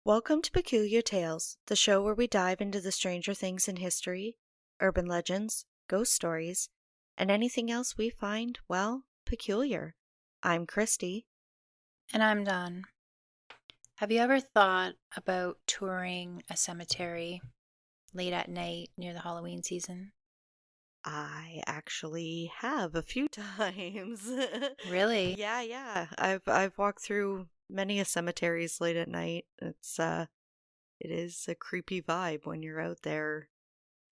Welcome to Peculiar Tales, the show where we dive into the stranger things in history, urban legends, ghost stories, and anything else we find, well, peculiar. I'm Christy. And I'm done. Have you ever thought about touring a cemetery late at night near the Halloween season? I actually have a few times. Really? Yeah. I've walked through many a cemeteries late at night. It is a creepy vibe when you're out there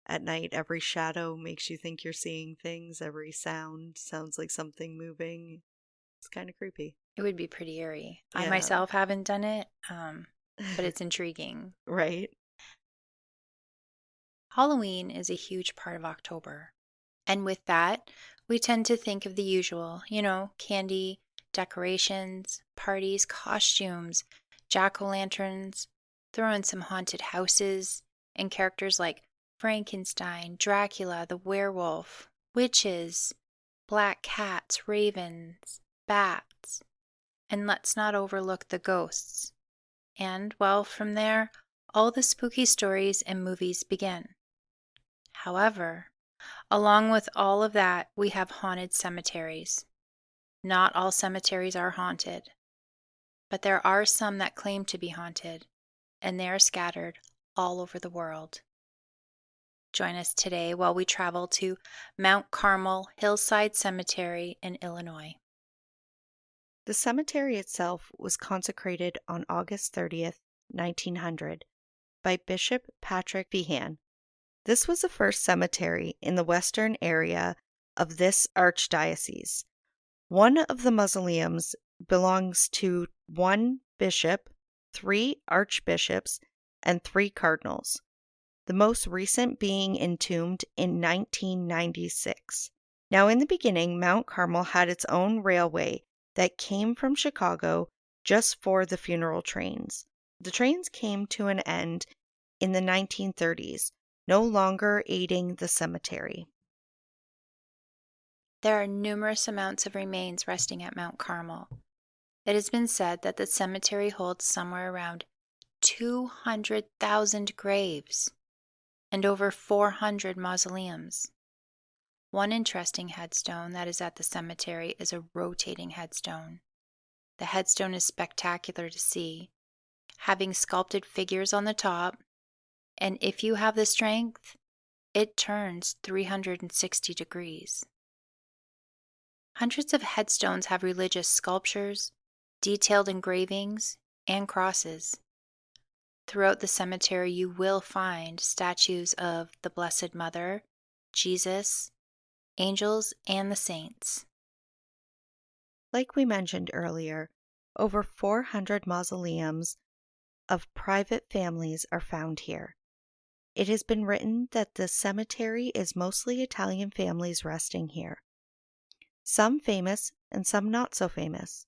at night. Every shadow makes you think you're seeing things. Every sound sounds like something moving. It's kind of creepy. It would be pretty eerie. I Yeah. myself haven't done it, but it's intriguing. Right? Halloween is a huge part of October. And with that, we tend to think of the usual, candy, decorations, parties, costumes, jack o' lanterns, throw in some haunted houses, and characters like Frankenstein, Dracula, the werewolf, witches, black cats, ravens, bats, and let's not overlook the ghosts. And, well, from there, all the spooky stories and movies begin. However, along with all of that, we have haunted cemeteries. Not all cemeteries are haunted, but there are some that claim to be haunted, and they are scattered all over the world. Join us today while we travel to Mount Carmel Hillside Cemetery in Illinois. The cemetery itself was consecrated on August 30th, 1900, by Bishop Patrick Behan. This was the first cemetery in the western area of this archdiocese. One of the mausoleums belongs to one bishop, 3 archbishops, and 3 cardinals, the most recent being entombed in 1996. Now, in the beginning, Mount Carmel had its own railway that came from Chicago just for the funeral trains. The trains came to an end in the 1930s, no longer aiding the cemetery. There are numerous amounts of remains resting at Mount Carmel. It has been said that the cemetery holds somewhere around 200,000 graves and over 400 mausoleums. One interesting headstone that is at the cemetery is a rotating headstone. The headstone is spectacular to see, having sculpted figures on the top, and if you have the strength, it turns 360 degrees. Hundreds of headstones have religious sculptures, detailed engravings, and crosses. Throughout the cemetery, you will find statues of the Blessed Mother, Jesus, angels, and the saints. Like we mentioned earlier, over 400 mausoleums of private families are found here. It has been written that the cemetery is mostly Italian families resting here. Some famous and some not so famous.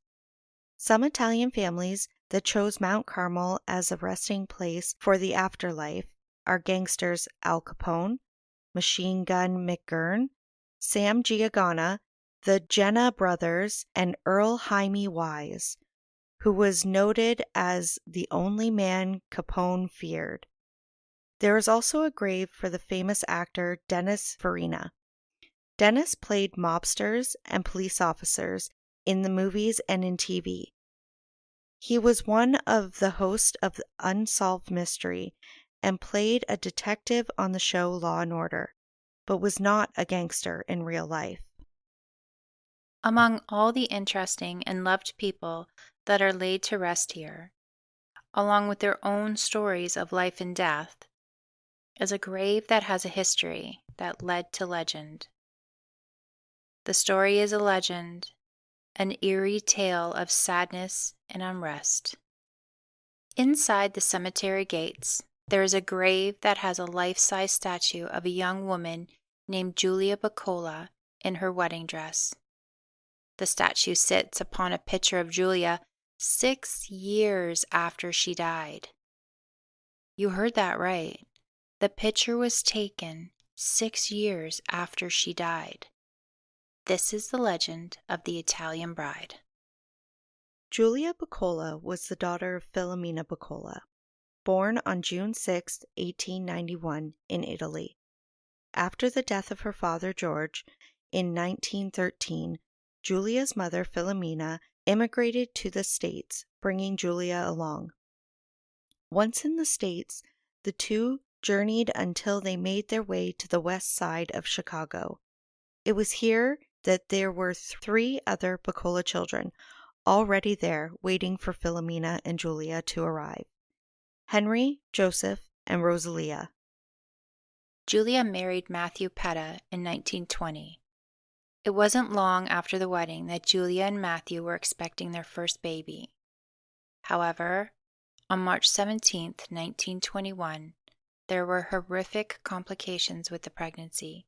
Some Italian families that chose Mount Carmel as a resting place for the afterlife are gangsters Al Capone, Machine Gun McGurn, Sam Giancana, the Jenna brothers, and Earl Jaime Wise, who was noted as the only man Capone feared. There is also a grave for the famous actor Dennis Farina. Dennis played mobsters and police officers in the movies and in TV. He was one of the hosts of Unsolved Mystery and played a detective on the show Law and Order, but was not a gangster in real life. Among all the interesting and loved people that are laid to rest here, along with their own stories of life and death, is a grave that has a history that led to legend. The story is a legend, an eerie tale of sadness and unrest. Inside the cemetery gates, there is a grave that has a life-size statue of a young woman named Julia Bacola in her wedding dress. The statue sits upon a picture of Julia 6 years after she died. You heard that right. The picture was taken 6 years after she died. This is the legend of the Italian bride. Julia Bacola was the daughter of Filomena Bacola. born on June 6, 1891, in Italy. After the death of her father, George, in 1913, Julia's mother, Philomena, immigrated to the States, bringing Julia along. Once in the States, the two journeyed until they made their way to the west side of Chicago. It was here that there were three other Bacola children, already there waiting for Philomena and Julia to arrive: Henry, Joseph, and Rosalia. Julia married Matthew Petta in 1920. It wasn't long after the wedding that Julia and Matthew were expecting their first baby. However, on March 17, 1921, there were horrific complications with the pregnancy,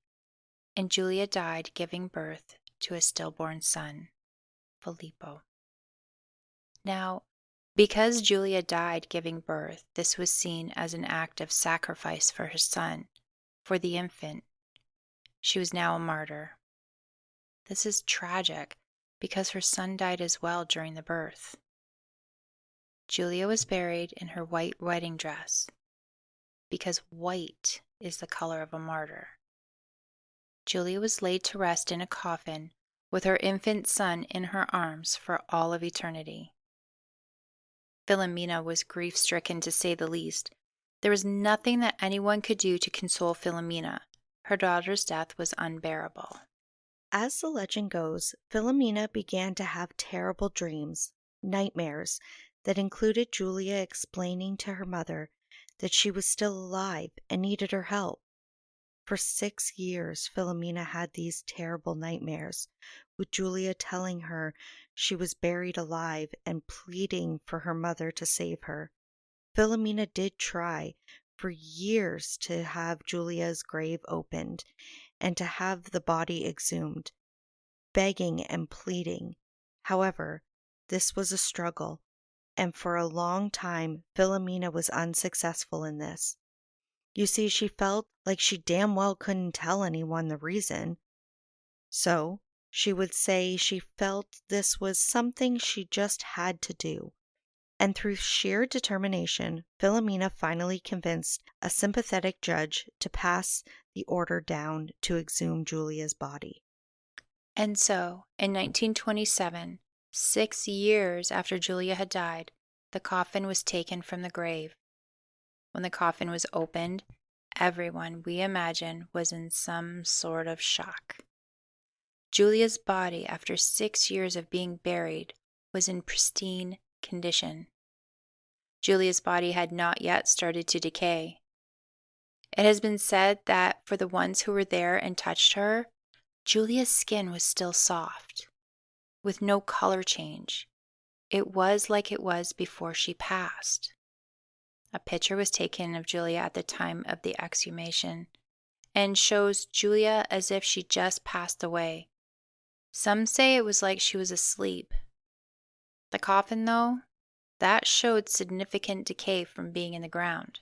and Julia died giving birth to a stillborn son, Filippo. Now, because Julia died giving birth, this was seen as an act of sacrifice for her son, for the infant. She was now a martyr. This is tragic because her son died as well during the birth. Julia was buried in her white wedding dress because white is the color of a martyr. Julia was laid to rest in a coffin with her infant son in her arms for all of eternity. Philomena was grief-stricken, to say the least. There was nothing that anyone could do to console Philomena. Her daughter's death was unbearable. As the legend goes, Philomena began to have terrible dreams, nightmares, that included Julia explaining to her mother that she was still alive and needed her help. For 6 years, Philomena had these terrible nightmares, with Julia telling her she was buried alive and pleading for her mother to save her. Philomena did try for years to have Julia's grave opened and to have the body exhumed, begging and pleading. However, this was a struggle, and for a long time Philomena was unsuccessful in this. You see, she felt like she damn well couldn't tell anyone the reason. So she would say she felt this was something she just had to do. And through sheer determination, Philomena finally convinced a sympathetic judge to pass the order down to exhume Julia's body. And so, in 1927, 6 years after Julia had died, the coffin was taken from the grave. When the coffin was opened, everyone, we imagine, was in some sort of shock. Julia's body, after 6 years of being buried, was in pristine condition. Julia's body had not yet started to decay. It has been said that for the ones who were there and touched her, Julia's skin was still soft, with no color change. It was like it was before she passed. A picture was taken of Julia at the time of the exhumation and shows Julia as if she just passed away. Some say it was like she was asleep. The coffin, though, that showed significant decay from being in the ground.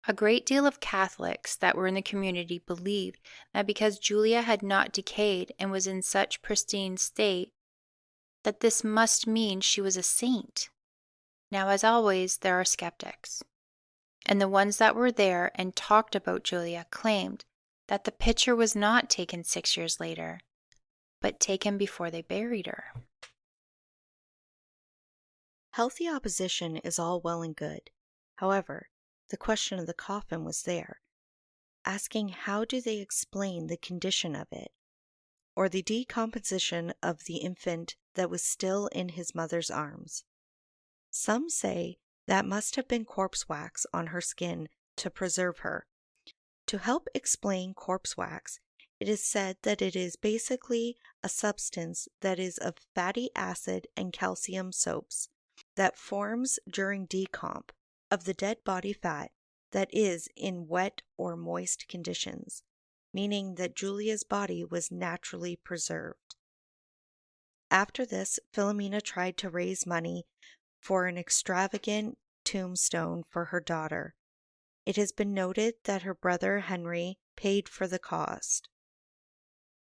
A great deal of Catholics that were in the community believed that because Julia had not decayed and was in such pristine state, that this must mean she was a saint. Now, as always, there are skeptics. And the ones that were there and talked about Julia claimed that the picture was not taken 6 years later, but taken before they buried her. Healthy opposition is all well and good. However, the question of the coffin was there, asking how do they explain the condition of it, or the decomposition of the infant that was still in his mother's arms. Some say that must have been corpse wax on her skin to preserve her. To help explain corpse wax, it is said that it is basically a substance that is of fatty acid and calcium soaps that forms during decomp of the dead body fat that is in wet or moist conditions, meaning that Julia's body was naturally preserved. After this, Philomena tried to raise money for an extravagant tombstone for her daughter. It has been noted that her brother Henry paid for the cost.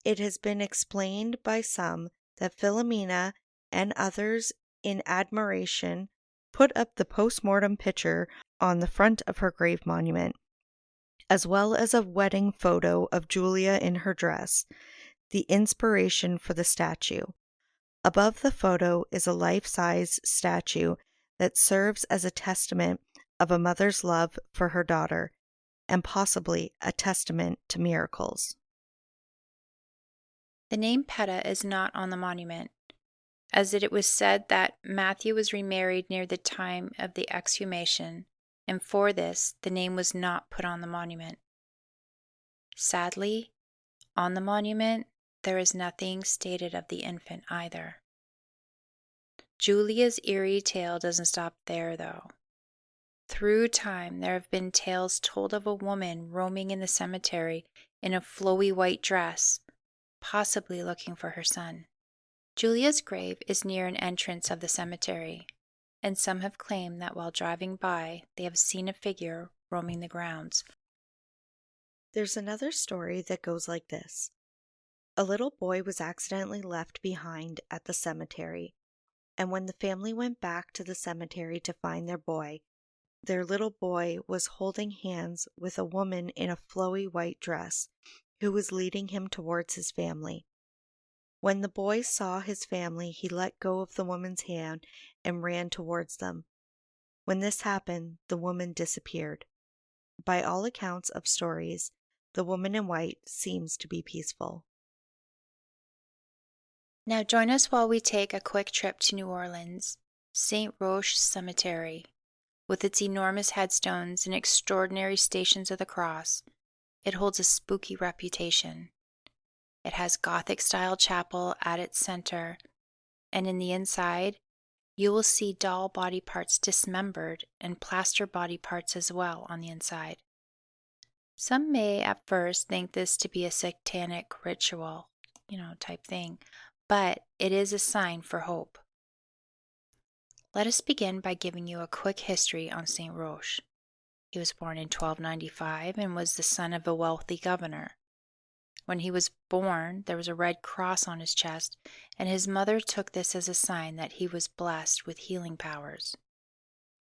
It has been explained by some that Philomena and others in admiration put up the postmortem picture on the front of her grave monument, as well as a wedding photo of Julia in her dress, the inspiration for the statue. Above the photo is a life-size statue that serves as a testament of a mother's love for her daughter, and possibly a testament to miracles. The name Petta is not on the monument, as it was said that Matthew was remarried near the time of the exhumation, and for this the name was not put on the monument. Sadly, on the monument there is nothing stated of the infant either. Julia's eerie tale doesn't stop there, though. Through time, there have been tales told of a woman roaming in the cemetery in a flowy white dress, possibly looking for her son. Julia's grave is near an entrance of the cemetery, and some have claimed that while driving by, they have seen a figure roaming the grounds. There's another story that goes like this. A little boy was accidentally left behind at the cemetery, and when the family went back to the cemetery to find their little boy was holding hands with a woman in a flowy white dress who was leading him towards his family. When the boy saw his family, he let go of the woman's hand and ran towards them. When this happened, the woman disappeared. By all accounts of stories, the woman in white seems to be peaceful. Now join us while we take a quick trip to New Orleans, St. Roche Cemetery. With its enormous headstones and extraordinary Stations of the Cross, it holds a spooky reputation. It has Gothic-style chapel at its center, and in the inside, you will see doll body parts dismembered and plaster body parts as well on the inside. Some may at first think this to be a satanic ritual, type thing, but it is a sign for hope. Let us begin by giving you a quick history on St. Roche. He was born in 1295 and was the son of a wealthy governor. When he was born, there was a red cross on his chest, and his mother took this as a sign that he was blessed with healing powers.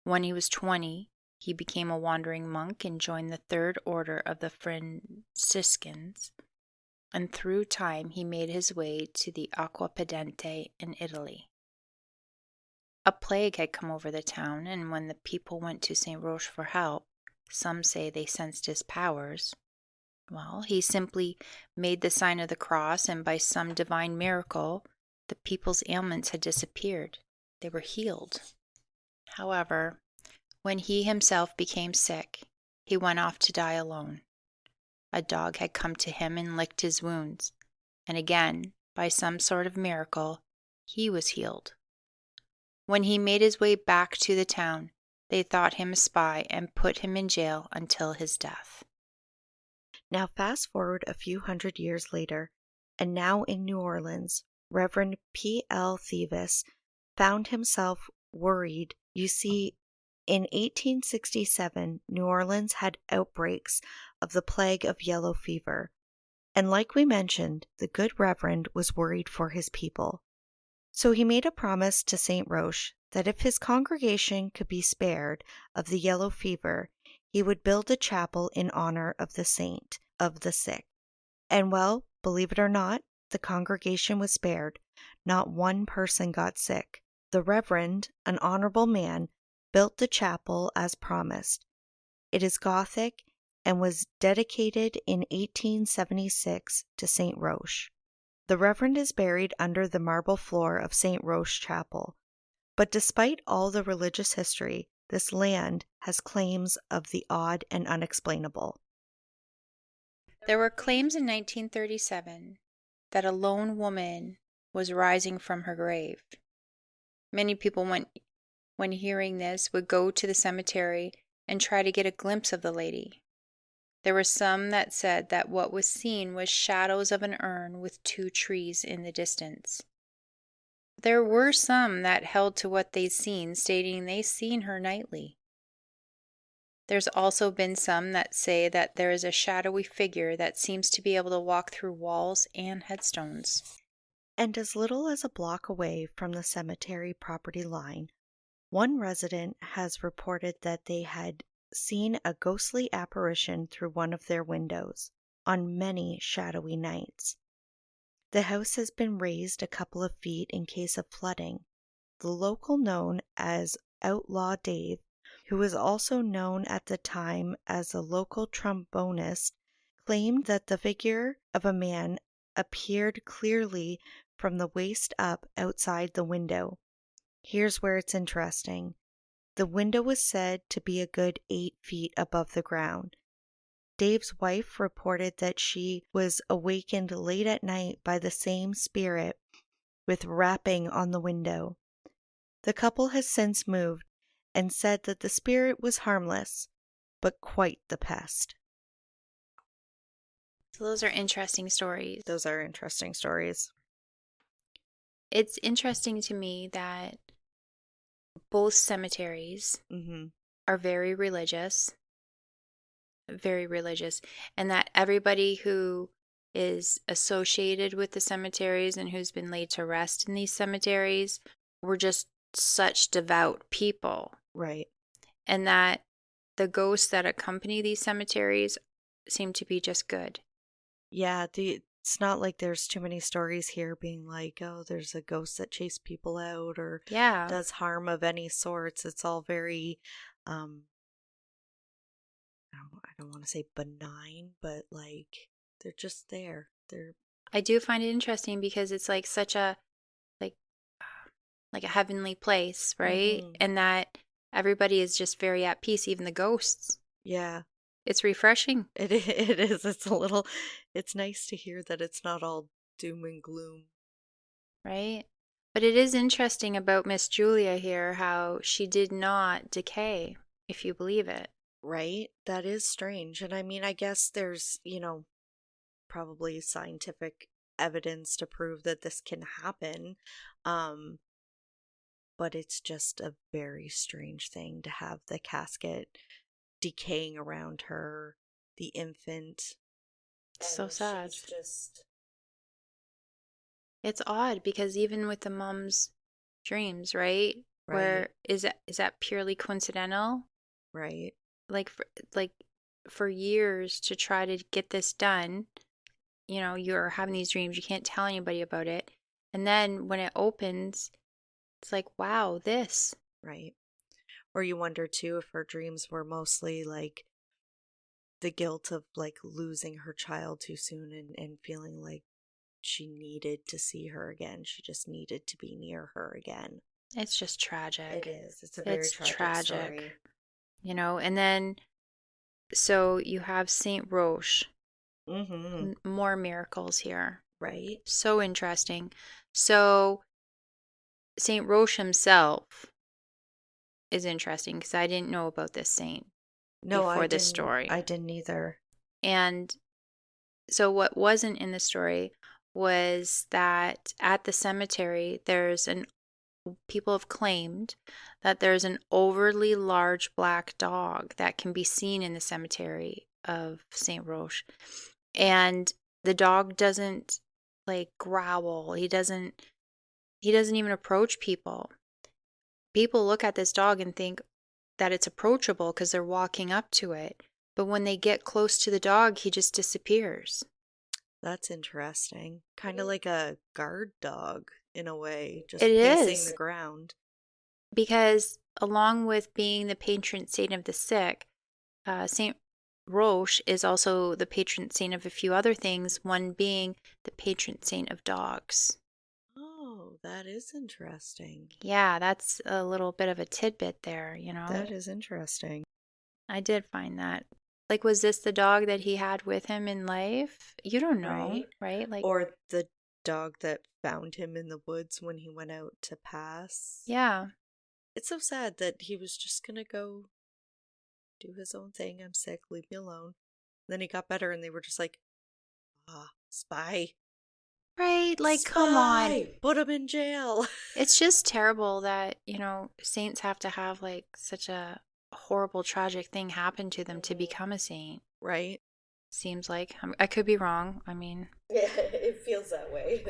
When he was 20, he became a wandering monk and joined the Third Order of the Franciscans, and through time he made his way to the Acquapendente in Italy. A plague had come over the town, and when the people went to St. Roche for help, some say they sensed his powers. Well, he simply made the sign of the cross, and by some divine miracle, the people's ailments had disappeared. They were healed. However, when he himself became sick, he went off to die alone. A dog had come to him and licked his wounds, and again, by some sort of miracle, he was healed. When he made his way back to the town, they thought him a spy and put him in jail until his death. Now fast forward a few hundred years later, and now in New Orleans, Reverend P.L. Thevis found himself worried. You see, in 1867, New Orleans had outbreaks of the plague of yellow fever, and like we mentioned, the good Reverend was worried for his people. So he made a promise to St. Roche that if his congregation could be spared of the yellow fever, he would build a chapel in honor of the saint of the sick. And well, believe it or not, the congregation was spared. Not one person got sick. The Reverend, an honorable man, built the chapel as promised. It is Gothic and was dedicated in 1876 to St. Roche. The Reverend is buried under the marble floor of St. Roche Chapel. But despite all the religious history, this land has claims of the odd and unexplainable. There were claims in 1937 that a lone woman was rising from her grave. Many people, when hearing this, would go to the cemetery and try to get a glimpse of the lady. There were some that said that what was seen was shadows of an urn with two trees in the distance. There were some that held to what they'd seen, stating they seen her nightly. There's also been some that say that there is a shadowy figure that seems to be able to walk through walls and headstones. And as little as a block away from the cemetery property line One resident has reported that they had seen a ghostly apparition through one of their windows on many shadowy nights. The house has been raised a couple of feet in case of flooding. The local known as Outlaw Dave, who was also known at the time as a local trombonist, claimed that the figure of a man appeared clearly from the waist up outside the window. Here's where it's interesting. The window was said to be a good 8 feet above the ground. Dave's wife reported that she was awakened late at night by the same spirit with rapping on the window. The couple has since moved and said that the spirit was harmless, but quite the pest. So those are interesting stories. Those are interesting stories. It's interesting to me that both cemeteries are very religious, and that everybody who is associated with the cemeteries and who's been laid to rest in these cemeteries were just such devout people. Right. And that the ghosts that accompany these cemeteries seem to be just good. Yeah, it's not like there's too many stories here being like, oh, there's a ghost that chased people out or does harm of any sorts. It's all very, I don't want to say benign, but like they're just there. I do find it interesting because it's like such a like a heavenly place, right? And that everybody is just very at peace, even the ghosts. Yeah. It's refreshing. It is. It's nice to hear that it's not all doom and gloom. Right? But it is interesting about Miss Julia here how she did not decay, if you believe it. Right? That is strange. And I mean, I guess there's, probably scientific evidence to prove that this can happen. But it's just a very strange thing to have the casket decaying around her, the infant. So sad. Just It's odd because even with the mom's dreams, right? Where is that purely coincidental? Right. Like for years to try to get this done, you're having these dreams, you can't tell anybody about it. And then when it opens, it's like, wow, this. Right. Or you wonder too if her dreams were mostly like the guilt of like losing her child too soon and feeling like she needed to see her again. She just needed to be near her again. It's just tragic. It is. It's a very tragic story. And then so you have Saint Roche. More miracles here. Right. So interesting. So Saint Roche himself is interesting because I didn't know about this saint before this story. I didn't either. And so what wasn't in the story was that at the cemetery, people have claimed that there's an overly large black dog that can be seen in the cemetery of Saint Roche. And the dog doesn't like growl. He doesn't even approach people. People look at this dog and think that it's approachable because they're walking up to it. But when they get close to the dog, he just disappears. That's interesting. Kind of like a guard dog in a way, just It pacing is. the ground. Because along with being the patron saint of the sick, Saint Roche is also the patron saint of a few other things, one being the patron saint of dogs. Oh, that is interesting. Yeah, that's a little bit of a tidbit there, That is interesting. I did find that. Like, was this the dog that he had with him in life? You don't know, right? Like, or the dog that found him in the woods when he went out to pass. Yeah. It's so sad that he was just gonna go do his own thing. I'm sick, leave me alone. And then he got better and they were just like, spy. Right? Like, spy! Come on. Put him in jail. It's just terrible that, saints have to have like such a horrible, tragic thing happen to them to become a saint. Right? Seems like. I could be wrong. Yeah, it feels that way.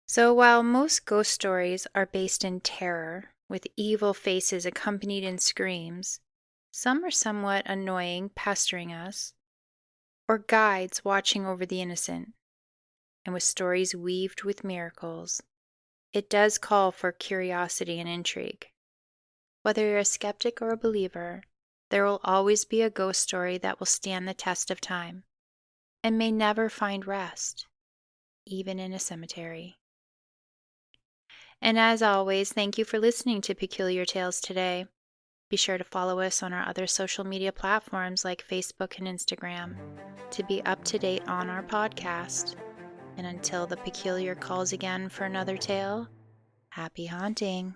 So while most ghost stories are based in terror, with evil faces accompanied in screams. Some are somewhat annoying, pestering us, or guides watching over the innocent, and with stories weaved with miracles. It does call for curiosity and intrigue. Whether you're a skeptic or a believer, there will always be a ghost story that will stand the test of time and may never find rest, even in a cemetery. And as always, thank you for listening to Peculiar Tales today. Be sure to follow us on our other social media platforms like Facebook and Instagram to be up to date on our podcast. And until the Peculiar calls again for another tale, happy haunting.